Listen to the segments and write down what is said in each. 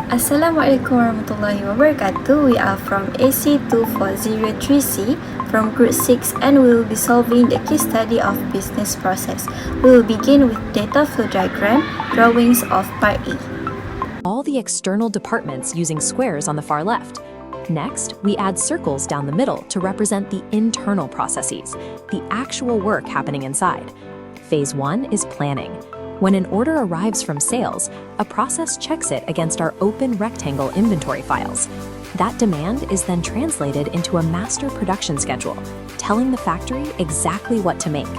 Assalamualaikum warahmatullahi wabarakatuh. We are from AC24003C from Group 6 and we will be solving the case study of business process. We will begin with data flow diagram, drawings of Part A. All the external departments using squares on the far left. Next, we add circles down the middle to represent the internal processes, the actual work happening inside. Phase 1 is planning. When an order arrives from sales, a process checks it against our open rectangle inventory files. That demand is then translated into a master production schedule, telling the factory exactly what to make.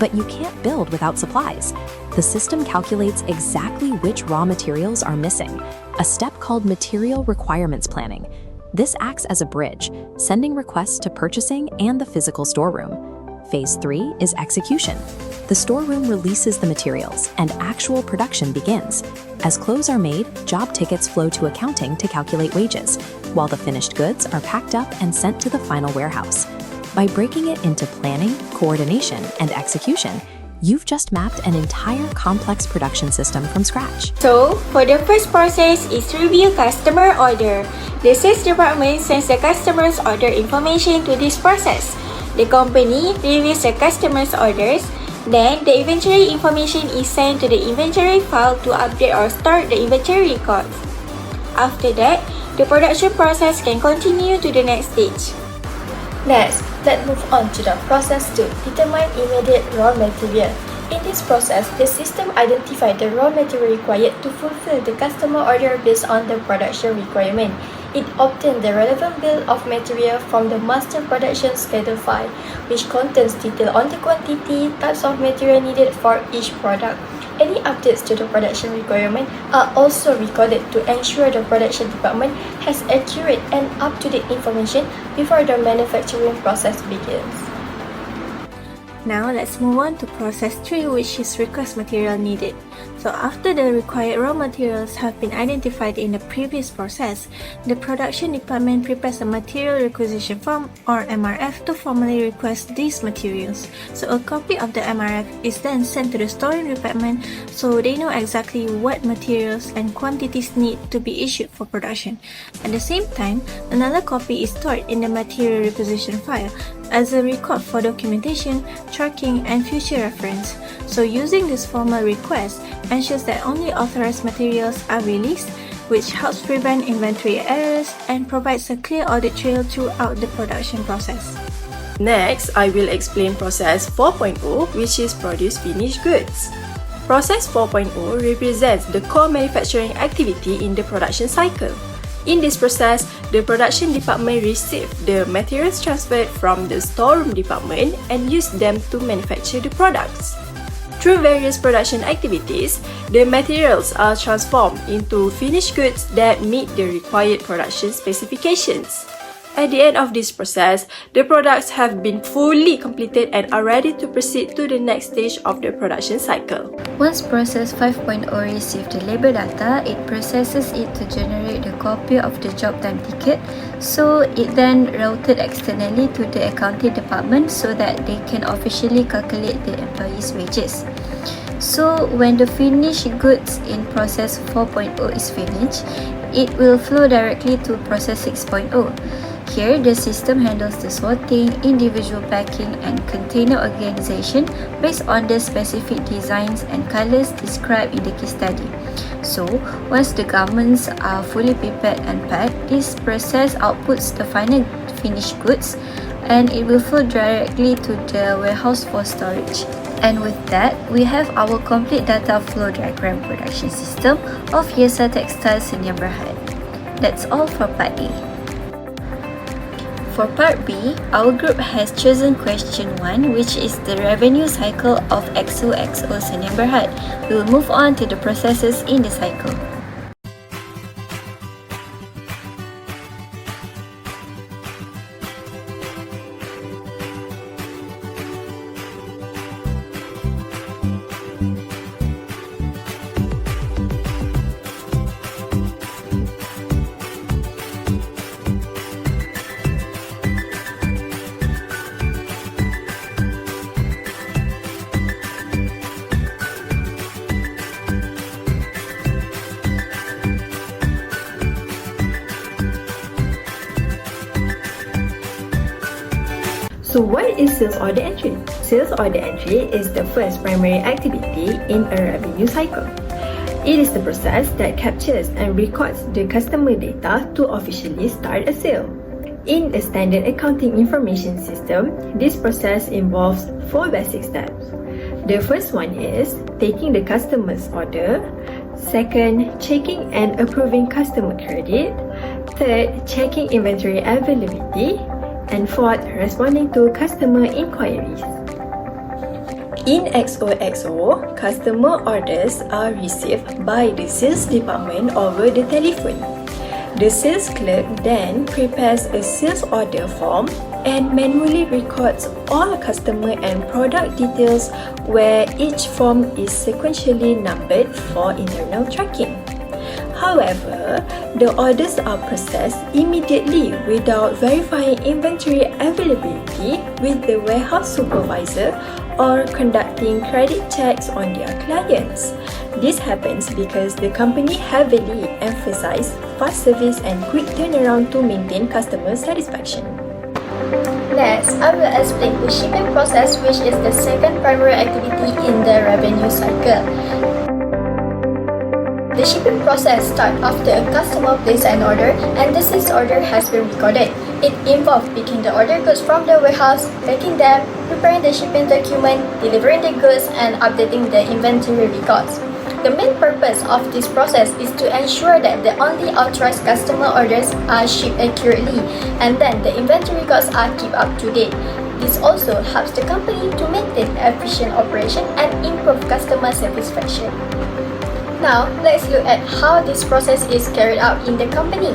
But you can't build without supplies. The system calculates exactly which raw materials are missing, a step called material requirements planning. This acts as a bridge, sending requests to purchasing and the physical storeroom. Phase 3 is execution. The storeroom releases the materials and actual production begins. As clothes are made, job tickets flow to accounting to calculate wages, while the finished goods are packed up and sent to the final warehouse. By breaking it into planning, coordination, and execution, you've just mapped an entire complex production system from scratch. So, for the first process is review customer order. The sales department sends the customer's order information to this process. The company reviews the customer's orders. Then, the inventory information is sent to the inventory file to update or store the inventory records. After that, the production process can continue to the next stage. Next, let's move on to the process to determine immediate raw material. In this process, the system identifies the raw material required to fulfill the customer order based on the production requirement. It obtains the relevant bill of material from the master production schedule file, which contains detail on the quantity, types of material needed for each product. Any updates to the production requirement are also recorded to ensure the production department has accurate and up-to-date information before the manufacturing process begins. Now, let's move on to process 3, which is request material needed. So after the required raw materials have been identified in the previous process, the production department prepares a material requisition form or MRF to formally request these materials. So a copy of the MRF is then sent to the storing department so they know exactly what materials and quantities need to be issued for production. At the same time, another copy is stored in the material requisition file as a record for documentation, tracking, and future reference. So using this formal request ensures that only authorized materials are released, which helps prevent inventory errors and provides a clear audit trail throughout the production process. Next, I will explain process 4.0, which is produce finished goods. Process 4.0 represents the core manufacturing activity in the production cycle. In this process, the production department receives the materials transferred from the storeroom department and use them to manufacture the products. Through various production activities, the materials are transformed into finished goods that meet the required production specifications. At the end of this process, the products have been fully completed and are ready to proceed to the next stage of the production cycle. Once process 5.0 receives the labor data, it processes it to generate the copy of the job time ticket. So it then routed externally to the accounting department so that they can officially calculate the employees' wages. So when the finished goods in process 4.0 is finished, it will flow directly to process 6.0. Here, the system handles the sorting, individual packing, and container organization based on the specific designs and colors described in the case study. So, once the garments are fully prepared and packed, this process outputs the final finished goods and it will flow directly to the warehouse for storage. And with that, we have our complete data flow diagram production system of Yesa Textiles Sdn Bhd. That's all for Part A. For Part B, our group has chosen question 1, which is the revenue cycle of XOXO Sdn Bhd. We will move on to the processes in the cycle. So what is sales order entry? Sales order entry is the first primary activity in a revenue cycle. It is the process that captures and records the customer data to officially start a sale. In a standard accounting information system, this process involves 4 basic steps. The first one is taking the customer's order. Second, checking and approving customer credit. Third, checking inventory availability. And fourth, responding to customer inquiries. In XOXO, customer orders are received by the sales department over the telephone. The sales clerk then prepares a sales order form and manually records all customer and product details, where each form is sequentially numbered for internal tracking. However, the orders are processed immediately without verifying inventory availability with the warehouse supervisor or conducting credit checks on their clients. This happens because the company heavily emphasizes fast service and quick turnaround to maintain customer satisfaction. Next, I will explain the shipping process, which is the second primary activity in the revenue cycle. The shipping process starts after a customer places an order and the sales order has been recorded. It involves picking the order goods from the warehouse, packing them, preparing the shipping document, delivering the goods, and updating the inventory records. The main purpose of this process is to ensure that the only authorized customer orders are shipped accurately, and then the inventory records are kept up to date. This also helps the company to maintain efficient operation and improve customer satisfaction. Now, let's look at how this process is carried out in the company.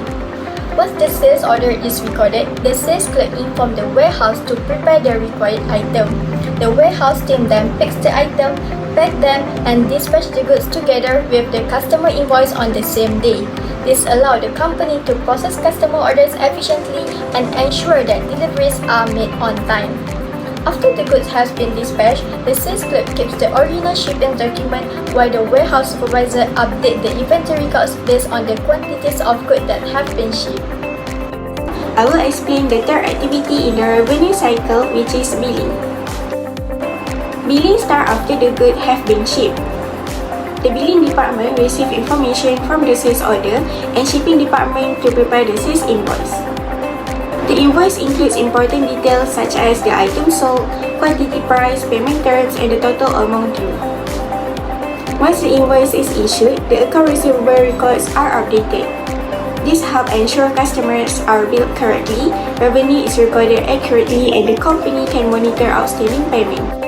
Once the sales order is recorded, the sales clerk informs the warehouse to prepare the required item. The warehouse team then picks the item, pack them, and dispatch the goods together with the customer invoice on the same day. This allows the company to process customer orders efficiently and ensure that deliveries are made on time. After the goods has been dispatched, the sales clerk keeps the original shipping document while the warehouse supervisor updates the inventory records based on the quantities of goods that have been shipped. I will explain the third activity in the revenue cycle, which is billing. Billing starts after the goods have been shipped. The billing department receives information from the sales order and shipping department to prepare the sales invoice. The invoice includes important details such as the item sold, quantity price, payment terms, and the total amount due. Once the invoice is issued, the account receivable records are updated. This helps ensure customers are billed correctly, revenue is recorded accurately, and the company can monitor outstanding payment.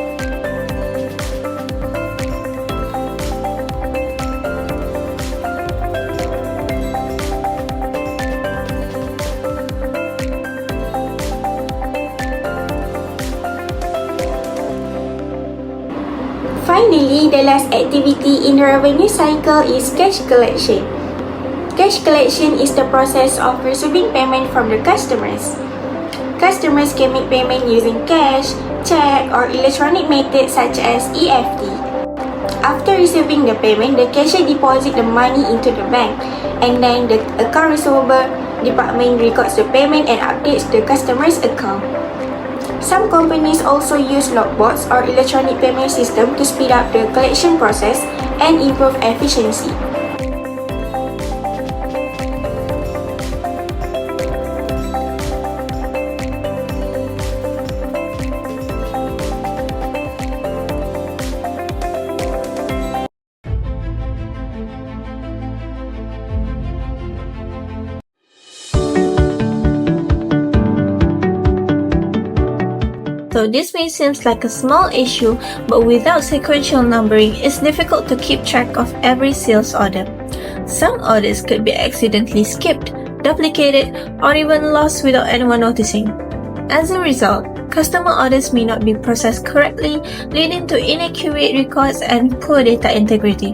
Finally, the last activity in the revenue cycle is cash collection. Cash collection is the process of receiving payment from the customers. Customers can make payment using cash, check, or electronic methods such as EFT. After receiving the payment, the cashier deposits the money into the bank, and then the account receivable department records the payment and updates the customer's account. Some companies also use logbox or electronic payment system to speed up the collection process and improve efficiency. So this may seem like a small issue, but without sequential numbering, it's difficult to keep track of every sales order. Some orders could be accidentally skipped, duplicated, or even lost without anyone noticing. As a result, customer orders may not be processed correctly, leading to inaccurate records and poor data integrity.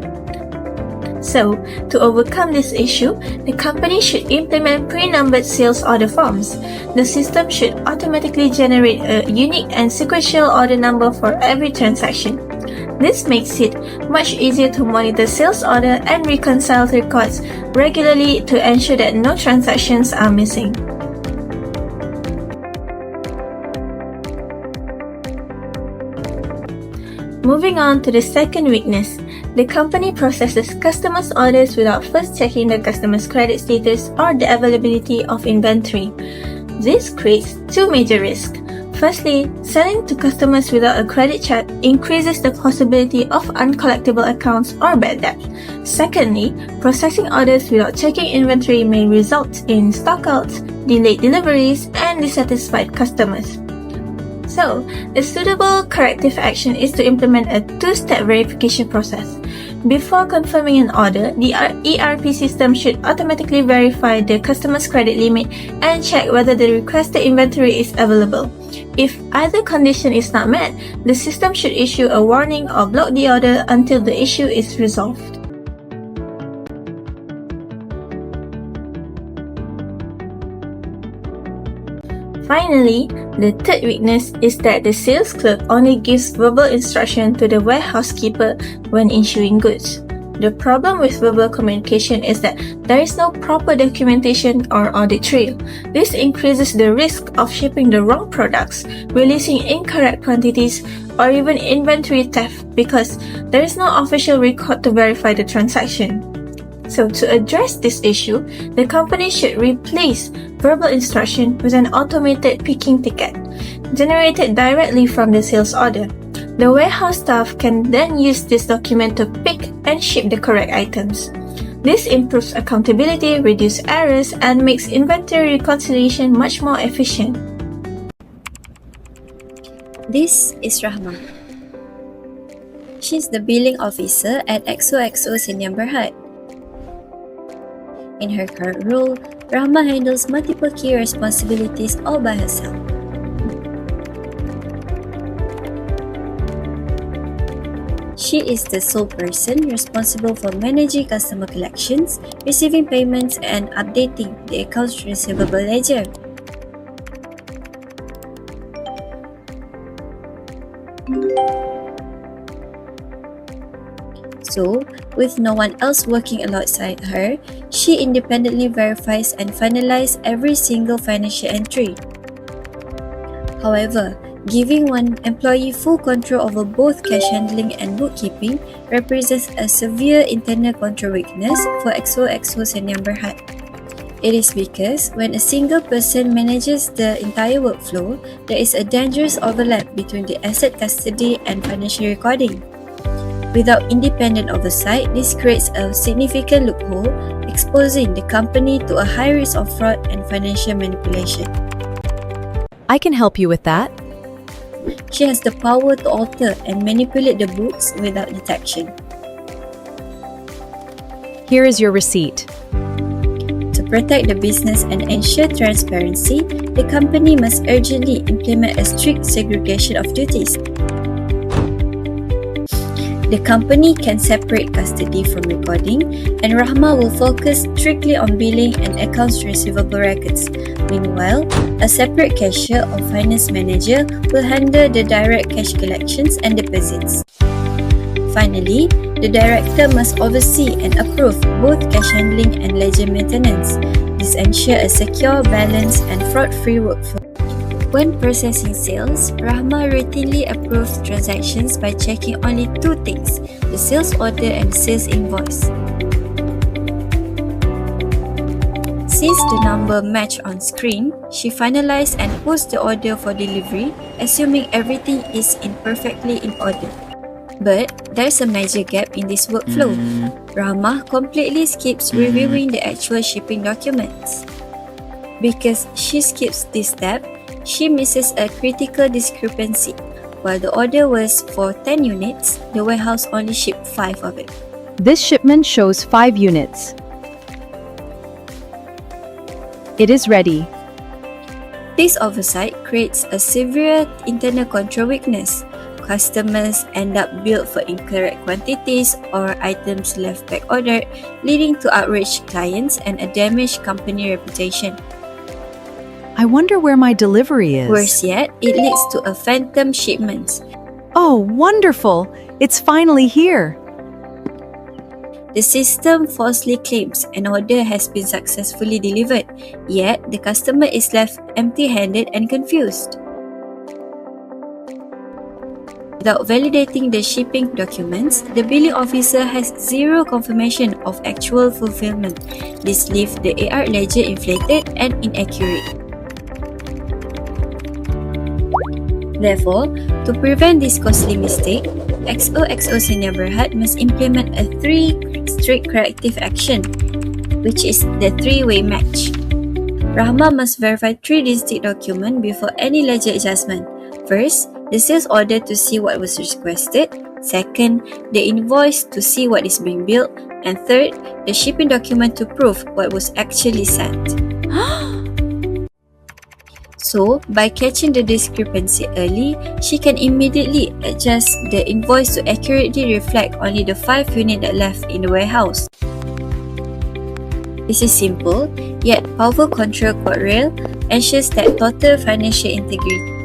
So, to overcome this issue, the company should implement pre-numbered sales order forms. The system should automatically generate a unique and sequential order number for every transaction. This makes it much easier to monitor sales order and reconcile records regularly to ensure that no transactions are missing. Moving on to the second weakness, the company processes customers' orders without first checking the customer's credit status or the availability of inventory. This creates two major risks. Firstly, selling to customers without a credit check increases the possibility of uncollectible accounts or bad debt. Secondly, processing orders without checking inventory may result in stockouts, delayed deliveries, and dissatisfied customers. So, a suitable corrective action is to implement a two-step verification process. Before confirming an order, the ERP system should automatically verify the customer's credit limit and check whether the requested inventory is available. If either condition is not met, the system should issue a warning or block the order until the issue is resolved. Finally, the third weakness is that the sales clerk only gives verbal instruction to the warehouse keeper when issuing goods. The problem with verbal communication is that there is no proper documentation or audit trail. This increases the risk of shipping the wrong products, releasing incorrect quantities, or even inventory theft because there is no official record to verify the transaction. So to address this issue, the company should replace verbal instruction with an automated picking ticket, generated directly from the sales order. The warehouse staff can then use this document to pick and ship the correct items. This improves accountability, reduces errors, and makes inventory reconciliation much more efficient. This is Rahma. She's the billing officer at XOXO Senyum Berhad. In her current role, Rahma handles multiple key responsibilities all by herself. She is the sole person responsible for managing customer collections, receiving payments, and updating the accounts receivable ledger. So, with no one else working alongside her, she independently verifies and finalizes every single financial entry. However, giving one employee full control over both cash handling and bookkeeping represents a severe internal control weakness for XOXO Senyum Berhad. It is because when a single person manages the entire workflow, there is a dangerous overlap between the asset custody and financial recording. Without independent oversight, this creates a significant loophole, exposing the company to a high risk of fraud and financial manipulation. I can help you with that. She has the power to alter and manipulate the books without detection. Here is your receipt. To protect the business and ensure transparency, the company must urgently implement a strict segregation of duties. The company can separate custody from recording, and Rahma will focus strictly on billing and accounts receivable records. Meanwhile, a separate cashier or finance manager will handle the direct cash collections and deposits. Finally, the director must oversee and approve both cash handling and ledger maintenance. This ensures a secure, balanced, and fraud-free workflow. When processing sales, Rahma routinely approves transactions by checking only two things: the sales order and the sales invoice. Since the number match on screen, she finalizes and posts the order for delivery, assuming everything is perfectly in order. But there's a major gap in this workflow. Rahma completely skips reviewing the actual shipping documents. Because she skips this step, she misses a critical discrepancy. While the order was for 10 units, the warehouse only shipped 5 of it. This shipment shows 5 units. It is ready. This oversight creates a severe internal control weakness. Customers end up billed for incorrect quantities or items left back ordered, leading to outraged clients and a damaged company reputation. I wonder where my delivery is. Worse yet, it leads to a phantom shipments. Oh, wonderful! It's finally here. The system falsely claims an order has been successfully delivered, yet the customer is left empty-handed and confused. Without validating the shipping documents, the billing officer has zero confirmation of actual fulfillment. This leaves the AR ledger inflated and inaccurate. Therefore, to prevent this costly mistake, XOXO Sdn Bhd must implement a 3 strict corrective action, which is the 3-way match. Rahma must verify 3 distinct documents before any ledger adjustment. First, the sales order to see what was requested. Second, the invoice to see what is being billed. And third, the shipping document to prove what was actually sent. So, by catching the discrepancy early, she can immediately adjust the invoice to accurately reflect only the 5 units that left in the warehouse. This is simple, yet powerful control quadrail ensures that total financial integrity.